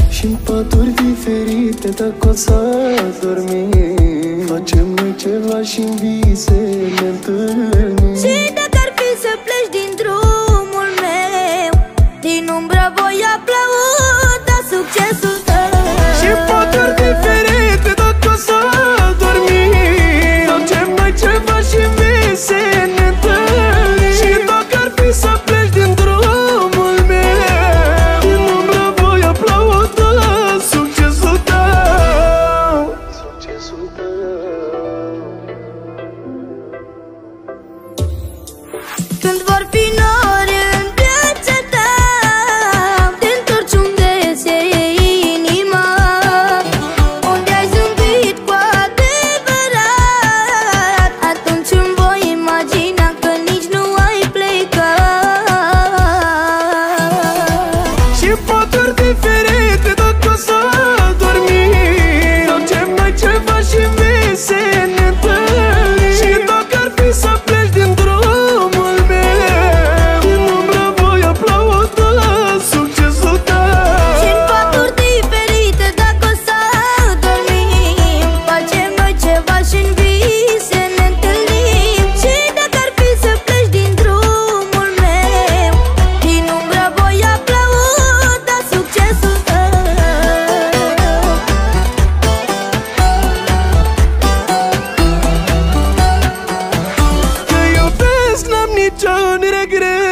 Și-n paturi diferite, dacă o să dormim, facem noi ceva și-n vise ne întâlnim. Și dacă ar fi să pleci din drumul meu, din umbră voi aplauda succesul tău. Și-n paturi diferite, dacă o să dormim, facem noi ceva și-n vise ne întâlnim. Și dacă ar fi să pleci din drumul meu, din umbră voi aplauda succesul tău. Succesul tău. Când vor fi nori în viața ta, te întorci unde se inima, unde ai zâmbit cu adevărat. Atunci îmi voi imagina că nici nu ai plecat. Și paturi diferite, dacă o să dormim, facem noi ceva și-n vise ne întâlnim. Și dacă ar fi să pleci din drumul meu, din umbră voi aplauda succesul tău. Și-n paturi diferite, dacă o să dormim, facem noi ceva și-n vise ne întâlnim. Și dacă ar fi să pleci din drumul meu, din umbră voi aplauda succesul tău. Te iubesc, n-am niciun regret.